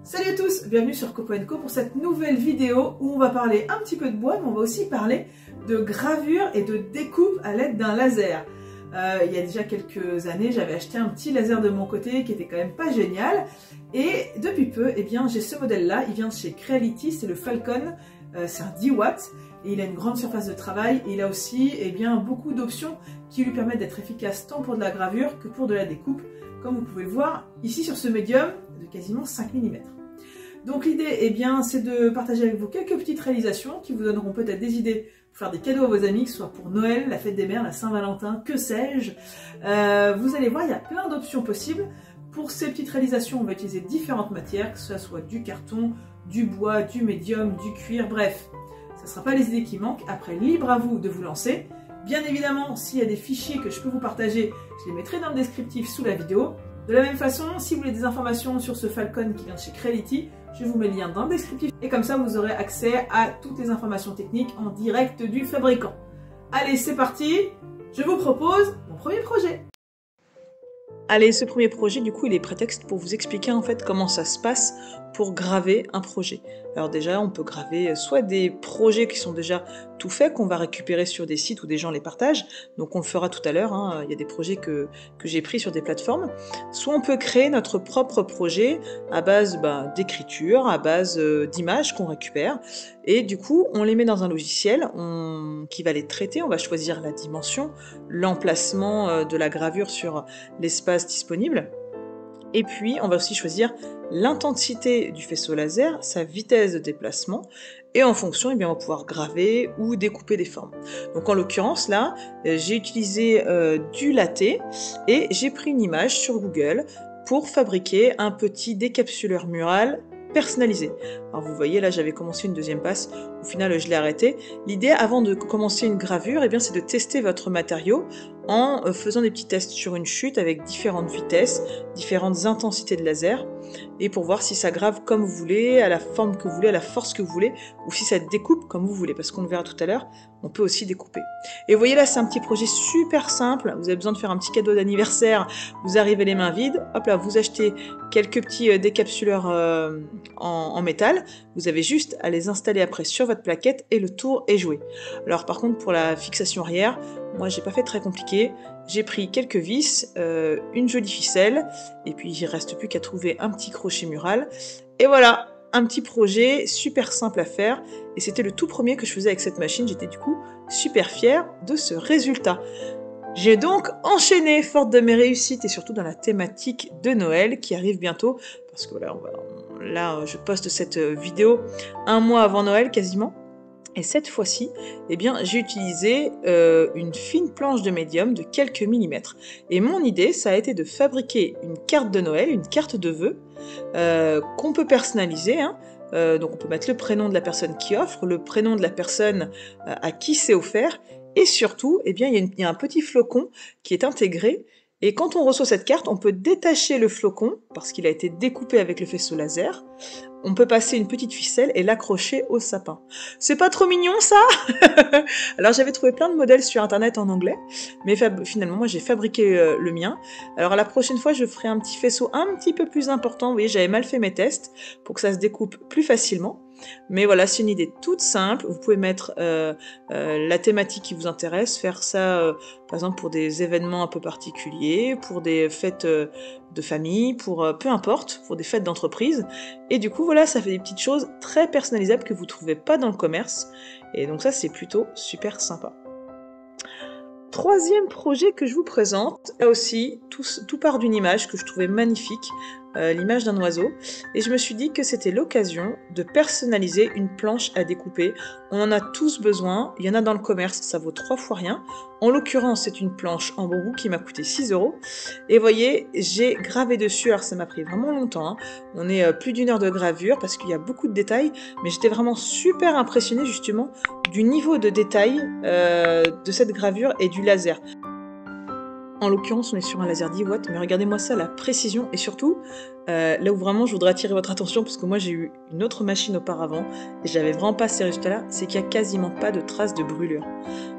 Salut à tous, bienvenue sur Copo & Co pour cette nouvelle vidéo où on va parler un petit peu de bois, mais on va aussi parler de gravure et de découpe à l'aide d'un laser. Il y a déjà quelques années, j'avais acheté un petit laser de mon côté qui était quand même pas génial. Et depuis peu, eh bien, j'ai ce modèle-là, il vient de chez Creality, c'est le Falcon, c'est un 10 watts. Et il a une grande surface de travail et il a aussi beaucoup d'options qui lui permettent d'être efficace tant pour de la gravure que pour de la découpe, comme vous pouvez le voir ici sur ce médium de quasiment 5 mm. Donc l'idée, c'est de partager avec vous quelques petites réalisations qui vous donneront peut-être des idées pour faire des cadeaux à vos amis, que ce soit pour Noël, la fête des mères, la Saint-Valentin, que sais-je. Vous allez voir, il y a plein d'options possibles. Pour ces petites réalisations, on va utiliser différentes matières, que ce soit du carton, du bois, du médium, du cuir, bref. Ce ne sera pas les idées qui manquent. Après, libre à vous de vous lancer. Bien évidemment, s'il y a des fichiers que je peux vous partager, je les mettrai dans le descriptif sous la vidéo. De la même façon, si vous voulez des informations sur ce Falcon qui vient de chez Creality, je vous mets le lien dans le descriptif. Et comme ça, vous aurez accès à toutes les informations techniques en direct du fabricant. Allez, c'est parti. Je vous propose mon premier projet. Allez, ce premier projet, du coup, il est prétexte pour vous expliquer en fait comment ça se passe pour graver un projet. Alors déjà, on peut graver soit des projets qui sont déjà tout faits, qu'on va récupérer sur des sites où des gens les partagent, donc on le fera tout à l'heure, hein. Il y a des projets que j'ai pris sur des plateformes, soit on peut créer notre propre projet à base d'écriture, à base d'images qu'on récupère, et du coup, on les met dans un logiciel qui va les traiter, on va choisir la dimension, l'emplacement de la gravure sur l'espace disponible, et puis on va aussi choisir l'intensité du faisceau laser, sa vitesse de déplacement, et en fonction, on va pouvoir graver ou découper des formes. Donc en l'occurrence, là, j'ai utilisé du latte et j'ai pris une image sur Google pour fabriquer un petit décapsuleur mural personnalisé. Alors vous voyez, là j'avais commencé une deuxième passe, au final je l'ai arrêté. L'idée avant de commencer une gravure, c'est de tester votre matériau en faisant des petits tests sur une chute avec différentes vitesses, différentes intensités de laser, et pour voir si ça grave comme vous voulez, à la forme que vous voulez, à la force que vous voulez, ou si ça découpe comme vous voulez, parce qu'on le verra tout à l'heure, on peut aussi découper. Et vous voyez là, c'est un petit projet super simple, vous avez besoin de faire un petit cadeau d'anniversaire, vous arrivez les mains vides, hop là, vous achetez quelques petits décapsuleurs en métal, vous avez juste à les installer après sur votre plaquette et le tour est joué. Alors par contre, pour la fixation arrière, moi j'ai pas fait très compliqué, j'ai pris quelques vis, une jolie ficelle, et puis il reste plus qu'à trouver un petit crochet mural, et voilà, un petit projet super simple à faire, et c'était le tout premier que je faisais avec cette machine, j'étais du coup super fière de ce résultat. J'ai donc enchaîné, forte de mes réussites, et surtout dans la thématique de Noël qui arrive bientôt, parce que là je poste cette vidéo un mois avant Noël quasiment. Et cette fois-ci, j'ai utilisé une fine planche de médium de quelques millimètres. Et mon idée, ça a été de fabriquer une carte de Noël, une carte de vœux, qu'on peut personnaliser. Donc on peut mettre le prénom de la personne qui offre, le prénom de la personne à qui c'est offert, et surtout, il y a un petit flocon qui est intégré. Et quand on reçoit cette carte, on peut détacher le flocon, parce qu'il a été découpé avec le faisceau laser. On peut passer une petite ficelle et l'accrocher au sapin. C'est pas trop mignon ça? Alors j'avais trouvé plein de modèles sur internet en anglais, mais finalement moi j'ai fabriqué le mien. Alors la prochaine fois je ferai un petit faisceau un petit peu plus important. Vous voyez, j'avais mal fait mes tests pour que ça se découpe plus facilement. Mais voilà, c'est une idée toute simple. Vous pouvez mettre la thématique qui vous intéresse, faire ça par exemple pour des événements un peu particuliers, pour des fêtes de famille, pour peu importe, pour des fêtes d'entreprise. Et du coup, voilà, ça fait des petites choses très personnalisables que vous ne trouvez pas dans le commerce. Et donc ça, c'est plutôt super sympa. Troisième projet que je vous présente, là aussi, tout part d'une image que je trouvais magnifique, l'image d'un oiseau, et je me suis dit que c'était l'occasion de personnaliser une planche à découper. On en a tous besoin, il y en a dans le commerce, ça vaut 3 fois rien. En l'occurrence, c'est une planche en bambou qui m'a coûté 6 €. Et vous voyez, j'ai gravé dessus, alors ça m'a pris vraiment longtemps, hein. On est plus d'1 heure de gravure parce qu'il y a beaucoup de détails, mais j'étais vraiment super impressionnée justement du niveau de détail de cette gravure et du laser. en l'occurrence, on est sur un laser 10 watts, mais regardez-moi ça, la précision, et surtout, là où vraiment je voudrais attirer votre attention, parce que moi j'ai eu une autre machine auparavant, et j'avais vraiment pas ces résultats-là, c'est qu'il n'y a quasiment pas de traces de brûlure.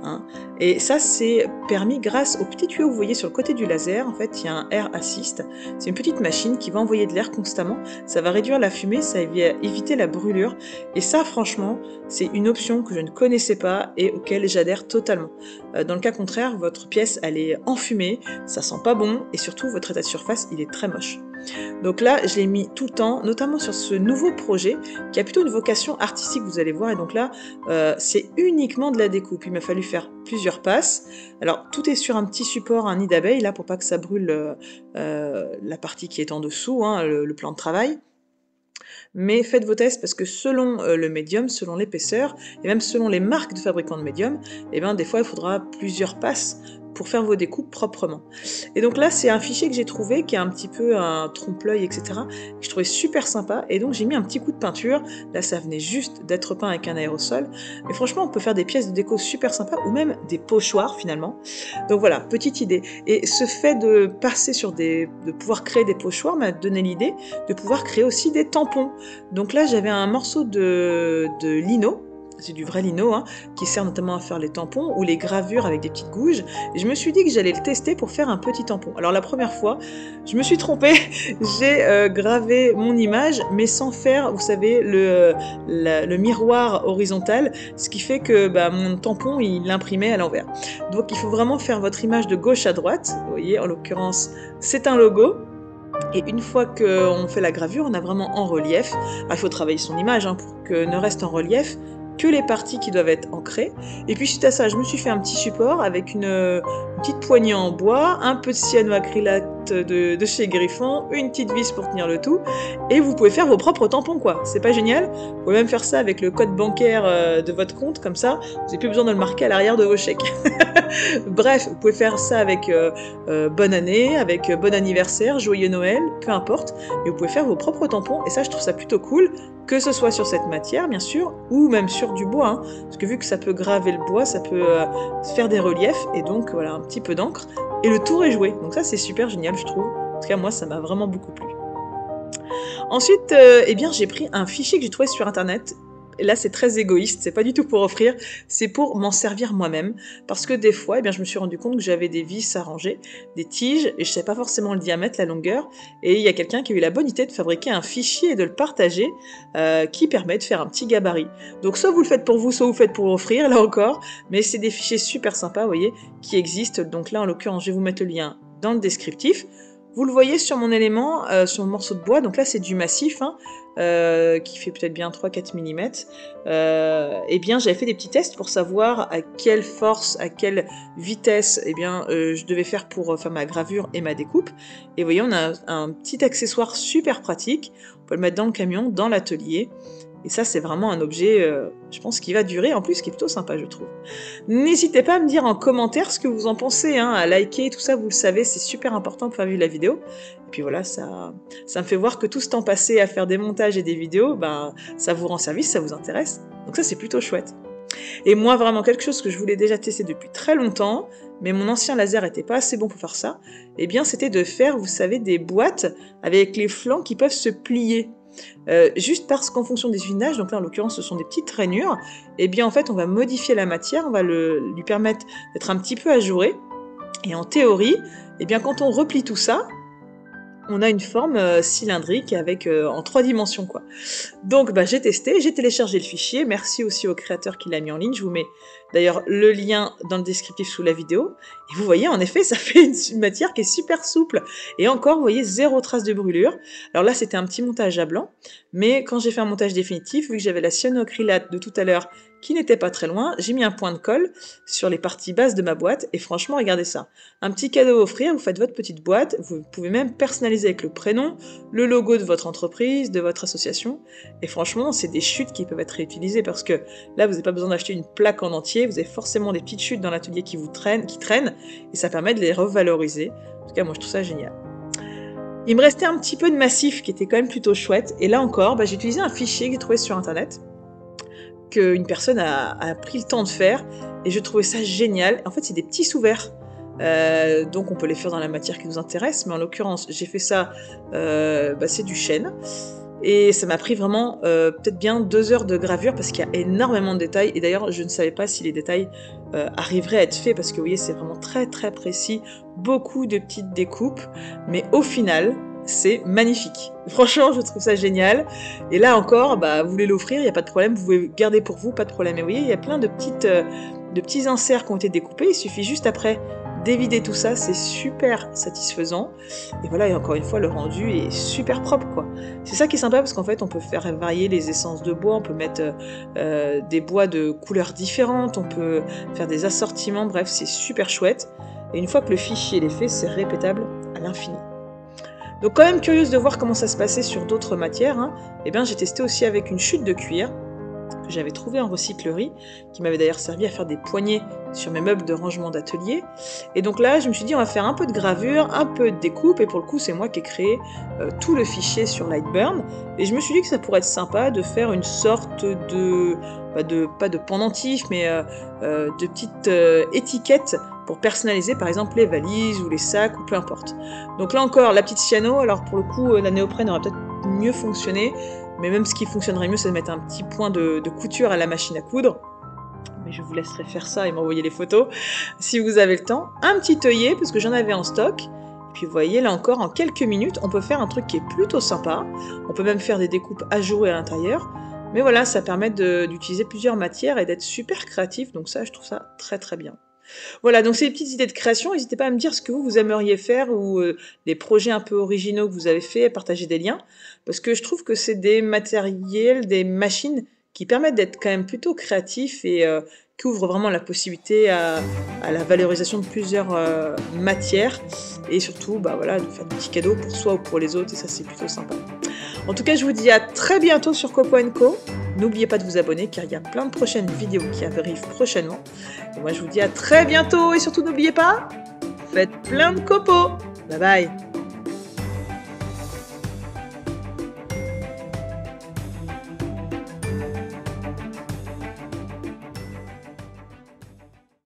Hein. Et ça, c'est permis grâce au petit tuyau que vous voyez sur le côté du laser. En fait, il y a un Air Assist. C'est une petite machine qui va envoyer de l'air constamment. Ça va réduire la fumée, ça va éviter la brûlure. Et ça, franchement, c'est une option que je ne connaissais pas et auquel j'adhère totalement. Dans le cas contraire, votre pièce, elle est enfumée, ça sent pas bon, et surtout, votre état de surface, il est très moche. Donc là, je l'ai mis tout le temps, notamment sur ce nouveau projet qui a plutôt une vocation artistique, vous allez voir. Et donc là, c'est uniquement de la découpe. Il m'a fallu faire plusieurs passes. Alors, tout est sur un petit support, un nid d'abeille, là, pour pas que ça brûle la partie qui est en dessous, hein, le plan de travail. Mais faites vos tests parce que selon le médium, selon l'épaisseur, et même selon les marques de fabricants de médium, eh ben, des fois, il faudra plusieurs passes pour faire vos découpes proprement. Et donc là, c'est un fichier que j'ai trouvé qui est un petit peu un trompe-l'œil, etc. Que je trouvais super sympa. Et donc, j'ai mis un petit coup de peinture. Là, ça venait juste d'être peint avec un aérosol. Mais franchement, on peut faire des pièces de déco super sympas ou même des pochoirs finalement. Donc voilà, petite idée. Et ce fait de passer sur de pouvoir créer des pochoirs m'a donné l'idée de pouvoir créer aussi des tampons. Donc là, j'avais un morceau de lino. C'est du vrai lino, hein, qui sert notamment à faire les tampons ou les gravures avec des petites gouges. Et je me suis dit que j'allais le tester pour faire un petit tampon. Alors la première fois, je me suis trompée, j'ai gravé mon image, mais sans faire, vous savez, le miroir horizontal, ce qui fait que mon tampon, il l'imprimait à l'envers. Donc il faut vraiment faire votre image de gauche à droite. Vous voyez, en l'occurrence, c'est un logo. Et une fois qu'on fait la gravure, on a vraiment en relief. Alors, il faut travailler son image hein, pour que ne reste en relief que les parties qui doivent être ancrées. Et puis suite à ça, je me suis fait un petit support avec une petite poignée en bois, un peu de cyanoacrylate de chez Griffon, une petite vis pour tenir le tout, et vous pouvez faire vos propres tampons quoi. C'est pas génial? Vous pouvez même faire ça avec le code bancaire de votre compte, comme ça, vous n'avez plus besoin de le marquer à l'arrière de vos chèques. Bref, vous pouvez faire ça avec bonne année, avec bon anniversaire, joyeux Noël, peu importe, et vous pouvez faire vos propres tampons, et ça je trouve ça plutôt cool, que ce soit sur cette matière bien sûr, ou même sur du bois, hein, parce que vu que ça peut graver le bois, ça peut faire des reliefs, et donc voilà, un petit peu d'encre, et le tour est joué, donc ça c'est super génial je trouve, en tout cas moi ça m'a vraiment beaucoup plu. Ensuite, eh bien j'ai pris un fichier que j'ai trouvé sur internet. Et là, c'est très égoïste, c'est pas du tout pour offrir, c'est pour m'en servir moi-même. Parce que des fois, eh bien, je me suis rendu compte que j'avais des vis à ranger, des tiges, et je savais pas forcément le diamètre, la longueur. Et il y a quelqu'un qui a eu la bonne idée de fabriquer un fichier et de le partager, qui permet de faire un petit gabarit. Donc, soit vous le faites pour vous, soit vous le faites pour offrir, là encore. Mais c'est des fichiers super sympas, vous voyez, qui existent. Donc là, en l'occurrence, je vais vous mettre le lien dans le descriptif. Vous le voyez sur mon élément, sur mon morceau de bois, donc là c'est du massif, hein, qui fait peut-être bien 3-4 mm. Eh bien j'avais fait des petits tests pour savoir à quelle force, à quelle vitesse eh bien, je devais faire pour faire ma gravure et ma découpe. Et vous voyez, on a un petit accessoire super pratique, on peut le mettre dans le camion, dans l'atelier. Et ça, c'est vraiment un objet, je pense, qui va durer, en plus, qui est plutôt sympa, je trouve. N'hésitez pas à me dire en commentaire ce que vous en pensez, hein, à liker, tout ça, vous le savez, c'est super important pour faire vivre la vidéo. Et puis voilà, ça me fait voir que tout ce temps passé à faire des montages et des vidéos, ça vous rend service, ça vous intéresse. Donc ça, c'est plutôt chouette. Et moi, vraiment, quelque chose que je voulais déjà tester depuis très longtemps, mais mon ancien laser n'était pas assez bon pour faire ça, eh bien, c'était de faire, vous savez, des boîtes avec les flancs qui peuvent se plier. Juste parce qu'en fonction des usages, donc là en l'occurrence ce sont des petites rainures, et bien en fait on va modifier la matière, on va lui permettre d'être un petit peu ajouré, et en théorie, et bien quand on replie tout ça, on a une forme cylindrique avec en 3 dimensions quoi. Donc j'ai testé, j'ai téléchargé le fichier, merci aussi au créateur qui l'a mis en ligne, je vous mets d'ailleurs le lien dans le descriptif sous la vidéo, et vous voyez en effet ça fait une matière qui est super souple, et encore vous voyez 0 trace de brûlure. Alors là c'était un petit montage à blanc, mais quand j'ai fait un montage définitif, vu que j'avais la cyanoacrylate de tout à l'heure qui n'était pas très loin, j'ai mis un point de colle sur les parties basses de ma boîte, et franchement regardez ça, un petit cadeau à offrir, vous faites votre petite boîte, vous pouvez même personnaliser avec le prénom, le logo de votre entreprise, de votre association, et franchement c'est des chutes qui peuvent être réutilisées, parce que là vous n'avez pas besoin d'acheter une plaque en entier, vous avez forcément des petites chutes dans l'atelier qui traînent, et ça permet de les revaloriser. En tout cas moi je trouve ça génial. Il me restait un petit peu de massif qui était quand même plutôt chouette, et là encore j'ai utilisé un fichier que j'ai trouvé sur internet, qu'une personne a pris le temps de faire, et je trouvais ça génial. En fait c'est des petits sous-verts, Donc on peut les faire dans la matière qui nous intéresse, mais en l'occurrence j'ai fait ça, c'est du chêne. Et ça m'a pris vraiment peut-être bien 2 heures de gravure parce qu'il y a énormément de détails. Et d'ailleurs, je ne savais pas si les détails arriveraient à être faits parce que vous voyez, c'est vraiment très très précis. Beaucoup de petites découpes. Mais au final, c'est magnifique. Franchement, je trouve ça génial. Et là encore, vous voulez l'offrir, il n'y a pas de problème. Vous pouvez garder pour vous, pas de problème. Et vous voyez, il y a plein de petits inserts qui ont été découpés. Il suffit juste après d'évider tout ça, c'est super satisfaisant. Et voilà, et encore une fois, le rendu est super propre, quoi. C'est ça qui est sympa, parce qu'en fait, on peut faire varier les essences de bois, on peut mettre des bois de couleurs différentes, on peut faire des assortiments, bref, c'est super chouette. Et une fois que le fichier est fait, c'est répétable à l'infini. Donc quand même curieuse de voir comment ça se passait sur d'autres matières, hein. Et bien j'ai testé aussi avec une chute de cuir, que j'avais trouvé en recyclerie, qui m'avait d'ailleurs servi à faire des poignées sur mes meubles de rangement d'atelier. Et donc là, je me suis dit, on va faire un peu de gravure, un peu de découpe, et pour le coup, c'est moi qui ai créé tout le fichier sur Lightburn. Et je me suis dit que ça pourrait être sympa de faire une sorte de, pas de pendentif, mais de petites étiquettes pour personnaliser par exemple les valises ou les sacs ou peu importe. Donc là encore, la petite cyano, alors pour le coup, la néoprène aurait peut-être mieux fonctionné, mais même ce qui fonctionnerait mieux, c'est de mettre un petit point de couture à la machine à coudre. Mais je vous laisserai faire ça et m'envoyer les photos si vous avez le temps. Un petit œillet, parce que j'en avais en stock. Et puis vous voyez, là encore, en quelques minutes, on peut faire un truc qui est plutôt sympa. On peut même faire des découpes ajourées à l'intérieur. Mais voilà, ça permet d'utiliser plusieurs matières et d'être super créatif. Donc ça, je trouve ça très très bien. Voilà, donc c'est des petites idées de création. N'hésitez pas à me dire ce que vous aimeriez faire ou des projets un peu originaux que vous avez fait, partager des liens. Parce que je trouve que c'est des matériels, des machines qui permettent d'être quand même plutôt créatifs et qui ouvrent vraiment la possibilité à la valorisation de plusieurs matières. Et surtout, voilà, de faire des petits cadeaux pour soi ou pour les autres. Et ça, c'est plutôt sympa. En tout cas, je vous dis à très bientôt sur Copo & Co. N'oubliez pas de vous abonner car il y a plein de prochaines vidéos qui arrivent prochainement. Et moi, je vous dis à très bientôt et surtout n'oubliez pas, faites plein de copeaux. Bye bye.